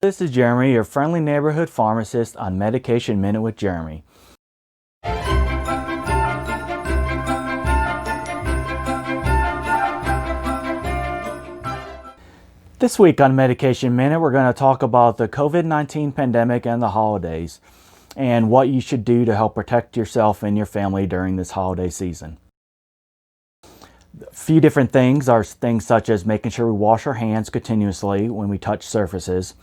This is Jeremy, your friendly neighborhood pharmacist on Medication Minute with Jeremy. This week on Medication Minute, we're going to talk about the COVID-19 pandemic and the holidays, and what you should do to help protect yourself and your family during this holiday season. A few different things are things such as making sure we wash our hands continuously when we touch surfaces,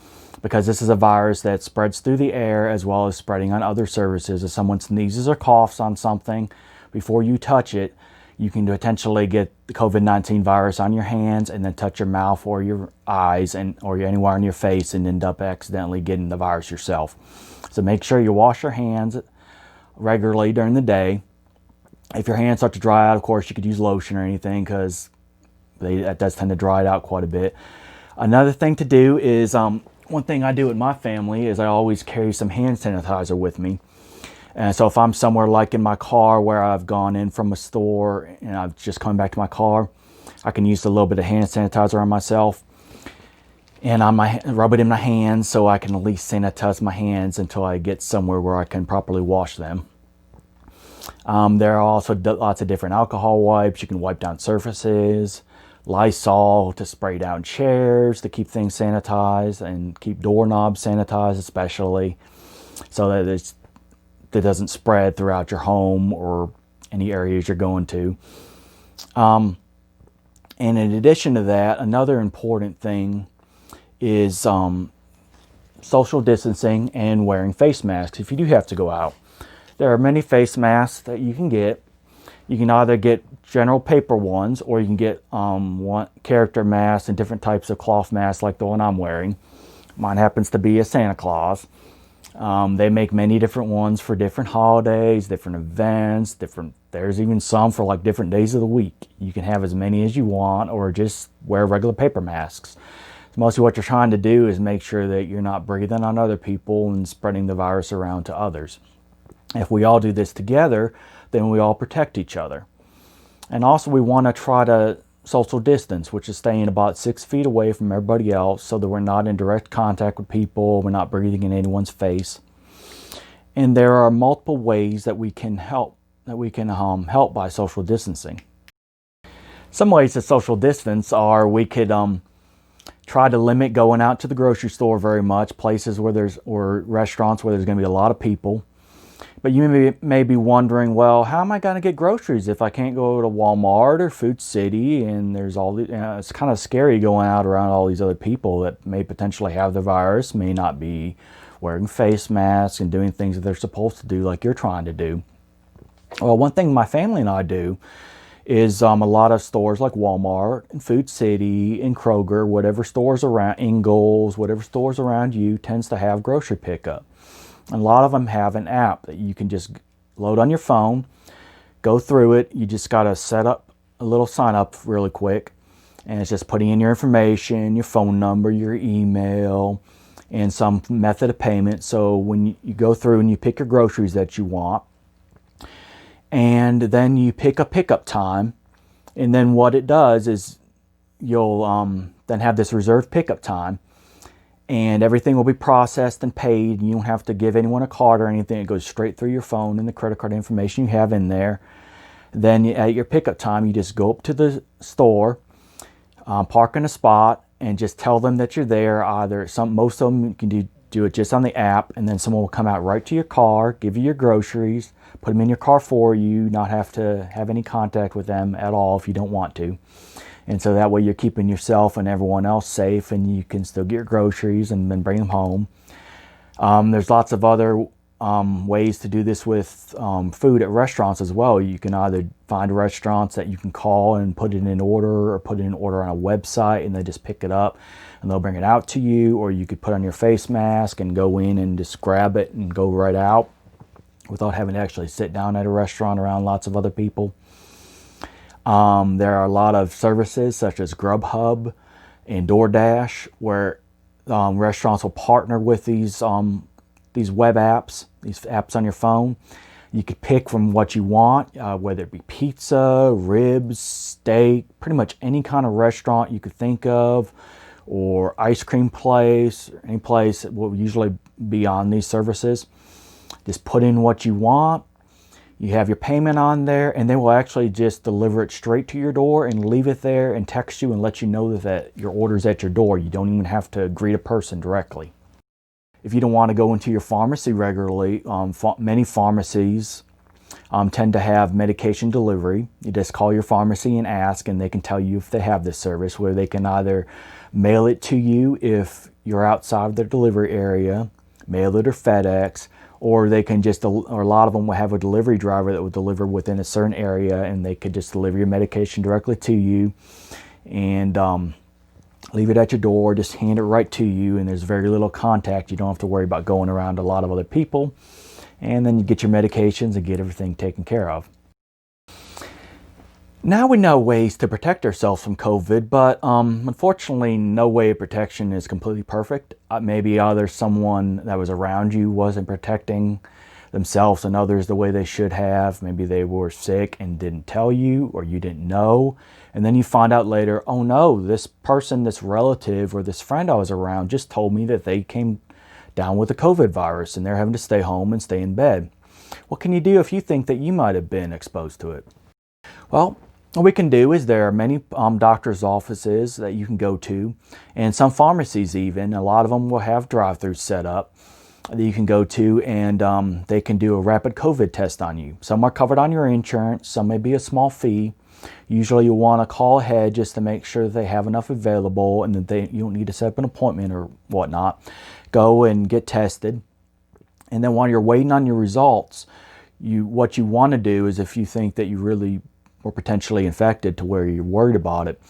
because this is a virus that spreads through the air as well as spreading on other surfaces. If someone sneezes or coughs on something before you touch it, you can potentially get the COVID-19 virus on your hands and then touch your mouth or your eyes or anywhere on your face and end up accidentally getting the virus yourself. So make sure you wash your hands regularly during the day. If your hands start to dry out, of course, you could use lotion or anything, because that does tend to dry it out quite a bit. Another thing to do is, one thing I do with my family is I always carry some hand sanitizer with me. And so if I'm somewhere like in my car where I've gone in from a store and I've just come back to my car, I can use a little bit of hand sanitizer on myself and rub it in my hands so I can at least sanitize my hands until I get somewhere where I can properly wash them. There are also lots of different alcohol wipes. You can wipe down surfaces, Lysol to spray down chairs to keep things sanitized and keep doorknobs sanitized especially, so that it doesn't spread throughout your home or any areas you're going to. And in addition to that, another important thing is social distancing and wearing face masks if you do have to go out. There are many face masks that you can get. You can either get general paper ones, or you can get one character masks and different types of cloth masks like the one I'm wearing. Mine happens to be a Santa Claus. They make many different ones for different holidays, different events, there's even some for like different days of the week. You can have as many as you want, or just wear regular paper masks. So mostly what you're trying to do is make sure that you're not breathing on other people and spreading the virus around to others. If we all do this together, then we all protect each other. And also we want to try to social distance, which is staying about 6 feet away from everybody else so that we're not in direct contact with people, we're not breathing in anyone's face. And there are multiple ways that we can help help by social distancing. Some ways to social distance are we could try to limit going out to the grocery store very much, places or restaurants where there's going to be a lot of people. But you may be wondering, well, how am I going to get groceries if I can't go to Walmart or Food City? And there's it's kind of scary going out around all these other people that may potentially have the virus, may not be wearing face masks and doing things that they're supposed to do like you're trying to do. Well, one thing my family and I do is a lot of stores like Walmart and Food City and Kroger, whatever stores around, Ingles, whatever stores around you tends to have grocery pickup. A lot of them have an app that you can just load on your phone, go through it. You just got to set up a little sign up really quick. And it's just putting in your information, your phone number, your email, and some method of payment. So when you go through and you pick your groceries that you want, and then you pick a pickup time. And then what it does is you'll then have this reserved pickup time. And everything will be processed and paid. You don't have to give anyone a card or anything. It goes straight through your phone and the credit card information you have in there. Then at your pickup time, you just go up to the store, park in a spot, and just tell them that you're there. Most of them you can do it just on the app, and then someone will come out right to your car, give you your groceries, put them in your car for you, not have to have any contact with them at all if you don't want to. And so that way you're keeping yourself and everyone else safe, and you can still get your groceries and then bring them home. There's lots of other ways to do this with food at restaurants as well. You can either find restaurants that you can call and put it in order, or put it in order on a website and they just pick it up and they'll bring it out to you. Or you could put on your face mask and go in and just grab it and go right out without having to actually sit down at a restaurant around lots of other people. There are a lot of services such as Grubhub and DoorDash where restaurants will partner with these web apps, these apps on your phone. You could pick from what you want, whether it be pizza, ribs, steak, pretty much any kind of restaurant you could think of, or ice cream place, or any place that will usually be on these services. Just put in what you want. You have your payment on there, and they will actually just deliver it straight to your door and leave it there and text you and let you know that your order's at your door. You don't even have to greet a person directly. If you don't want to go into your pharmacy regularly, many pharmacies tend to have medication delivery. You just call your pharmacy and ask, and they can tell you if they have this service, where they can either mail it to you if you're outside of their delivery area, mail it or FedEx, or they can just, or a lot of them will have a delivery driver that will deliver within a certain area, and they could just deliver your medication directly to you and leave it at your door, just hand it right to you, and there's very little contact. You don't have to worry about going around a lot of other people, and then you get your medications and get everything taken care of. Now we know ways to protect ourselves from COVID, but unfortunately no way of protection is completely perfect. Maybe there's someone that was around you wasn't protecting themselves and others the way they should have. Maybe they were sick and didn't tell you, or you didn't know, and then you find out later, oh no, this person, this relative or this friend I was around just told me that they came down with the COVID virus and they're having to stay home and stay in bed. What can you do if you think that you might have been exposed to it? Well, what we can do is there are many doctor's offices that you can go to, and some pharmacies even. A lot of them will have drive-thrus set up that you can go to, and they can do a rapid COVID test on you. Some are covered on your insurance, some may be a small fee. Usually you'll want to call ahead just to make sure that they have enough available and that you don't need to set up an appointment or whatnot. Go and get tested, and then while you're waiting on your results, what you want to do is, if you think that you really or potentially infected to where you're worried about it,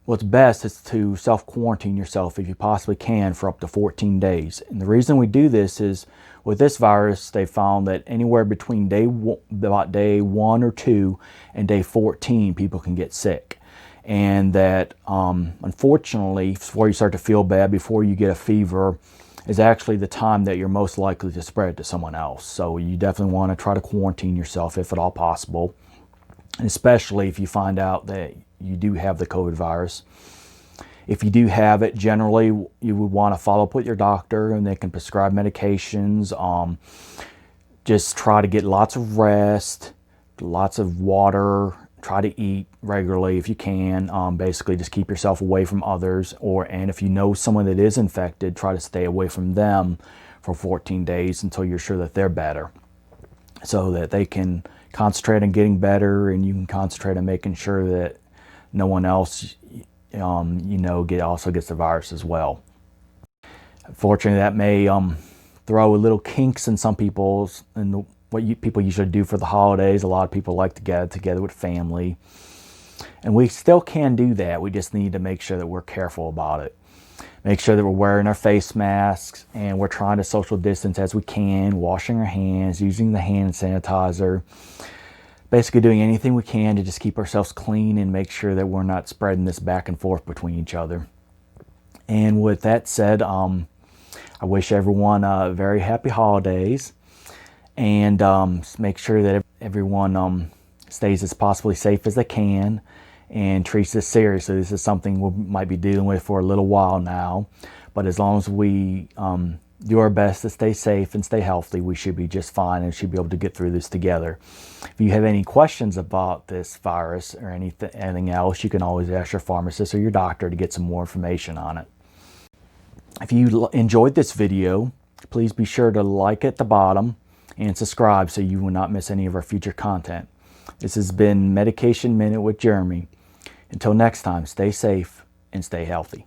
what's best is to self-quarantine yourself if you possibly can for up to 14 days. And the reason we do this is, with this virus, they found that anywhere between about day 1 or 2 and day 14, people can get sick. And that unfortunately, before you start to feel bad, before you get a fever, is actually the time that you're most likely to spread to someone else. So you definitely want to try to quarantine yourself if at all possible. And especially if you find out that you do have the COVID virus. If you do have it, generally you would want to follow up with your doctor, and they can prescribe medications. Just try to get lots of rest, lots of water, try to eat regularly if you can. Basically just keep yourself away from others, and if you know someone that is infected, try to stay away from them for 14 days until you're sure that they're better, so that they can concentrate on getting better, and you can concentrate on making sure that no one else also gets the virus as well. Unfortunately, that may throw a little kinks in some people's, and what people usually do for the holidays. A lot of people like to get together with family, and we still can do that. We just need to make sure that we're careful about it. Make sure that we're wearing our face masks, and we're trying to social distance as we can, washing our hands, using the hand sanitizer, basically doing anything we can to just keep ourselves clean and make sure that we're not spreading this back and forth between each other. And with that said, I wish everyone very happy holidays, and make sure that everyone stays as possibly safe as they can and treats this seriously. This is something we might be dealing with for a little while now, but as long as we do our best to stay safe and stay healthy, we should be just fine and should be able to get through this together. If you have any questions about this virus or anything else, you can always ask your pharmacist or your doctor to get some more information on it. If you enjoyed this video, please be sure to like at the bottom and subscribe so you will not miss any of our future content. This has been Medication Minute with Jeremy. Until next time, stay safe and stay healthy.